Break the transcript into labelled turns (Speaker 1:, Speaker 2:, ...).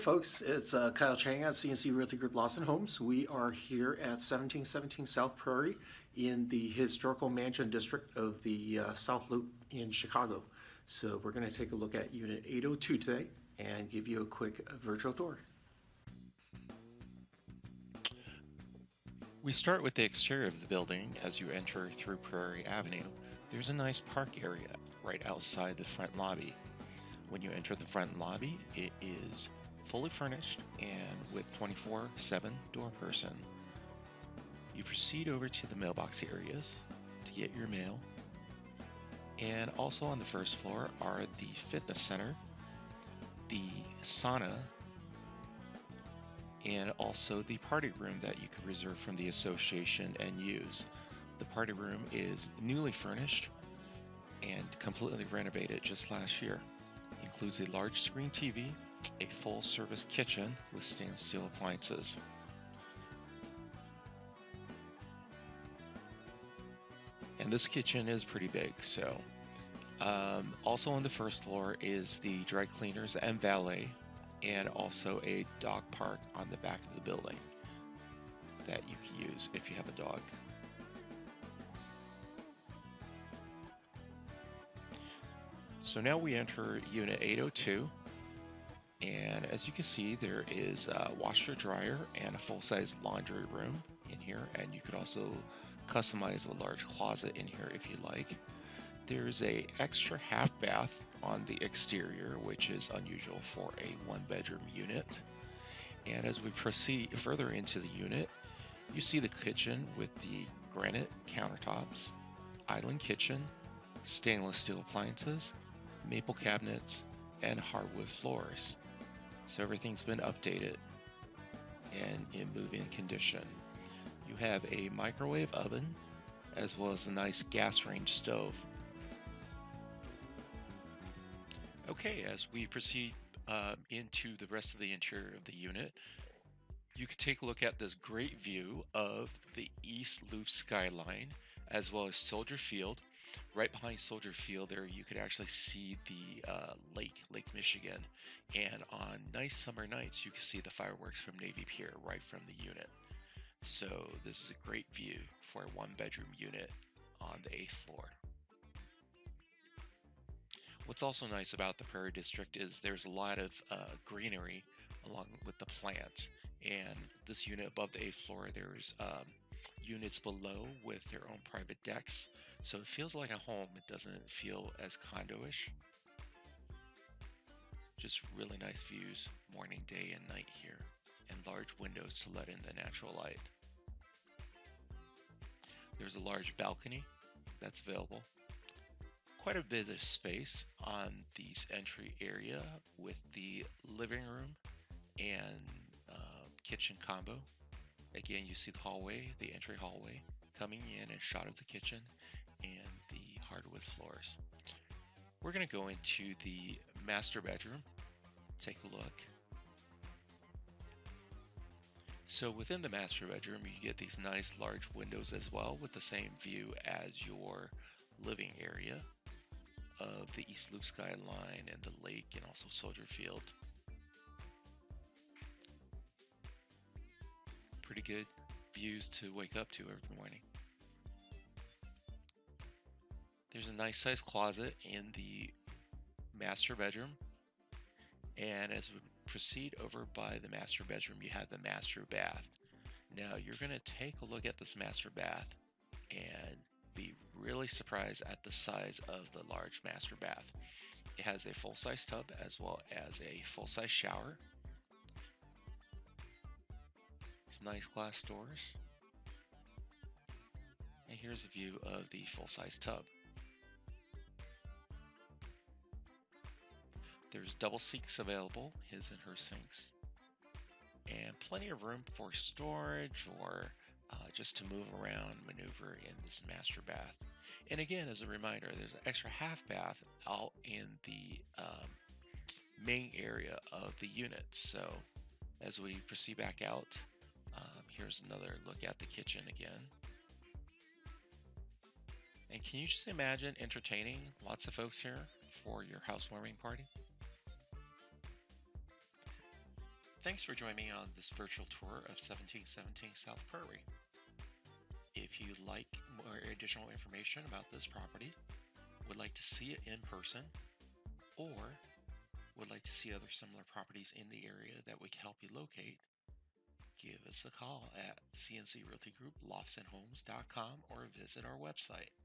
Speaker 1: folks, it's Kyle Chang at CNC Realty Group LoftsNHomes. We are here at 1717 South Prairie in the historical mansion district of the South Loop in Chicago. So we're going to take a look at Unit 802 today and give you a quick virtual tour.
Speaker 2: We start with the exterior of the building. As you enter through Prairie Avenue, there's a nice park area right outside the front lobby. When you enter the front lobby, it is fully furnished and with 24/7 door person. You proceed over to the mailbox areas to get your mail. And also on the first floor are the fitness center, the sauna, and also the party room that you could reserve from the association and use. The party room is newly furnished and completely renovated just last year. Includes a large screen TV, a full service kitchen with stainless steel appliances. And this kitchen is pretty big, so. Also on the first floor is the dry cleaners and valet, and also a dog park on the back of the building that you can use if you have a dog. So now we enter Unit 802, and as you can see, there is a washer dryer and a full-size laundry room in here, and you could also customize a large closet in here if you like. There's a extra half bath on the exterior, which is unusual for a one-bedroom unit. And as we proceed further into the unit, you see the kitchen with the granite countertops, island kitchen, stainless steel appliances, maple cabinets, and hardwood floors. So everything's been updated and in move-in condition. You have a microwave oven as well as a nice gas range stove. Okay, as we proceed into the rest of the interior of the unit, you can take a look at this great view of the East Loop Skyline as well as Soldier Field. Right behind Soldier Field there you could actually see the Lake Michigan, and on nice summer nights you can see the fireworks from Navy Pier right from the unit. So this is a great view for a one-bedroom unit on the 8th floor. What's also nice about the Prairie District is there's a lot of greenery along with the plants, and this unit above the 8th floor there's units below with their own private decks, so it feels like a home. It doesn't feel as condo-ish. Just really nice views morning, day, and night here, and large windows to let in the natural light. There's a large balcony that's available. Quite a bit of space on this entry area with the living room and kitchen combo. Again, you see the hallway, the entry hallway coming in, a shot of the kitchen and the hardwood floors. We're going to go into the master bedroom, take a look. So within the master bedroom, you get these nice large windows as well with the same view as your living area of the East Loop Skyline and the lake and also Soldier Field. Pretty good views to wake up to every morning. There's a nice sized closet in the master bedroom, and as we proceed over by the master bedroom you have the master bath. Now you're going to take a look at this master bath and be really surprised at the size of the large master bath. It has a full-size tub as well as a full-size shower. These nice glass doors. And here's a view of the full-size tub. There's double sinks available, his and her sinks, and plenty of room for storage or just to move around, maneuver in this master bath. And again, as a reminder, there's an extra half bath out in the main area of the unit. So as we proceed back out, here's another look at the kitchen again. And can you just imagine entertaining lots of folks here for your housewarming party? Thanks for joining me on this virtual tour of 1717 South Prairie. If you'd like more additional information about this property, would like to see it in person, or would like to see other similar properties in the area that we can help you locate, give us a call at CNC Realty Group, LoftsNHomes.com, or visit our website.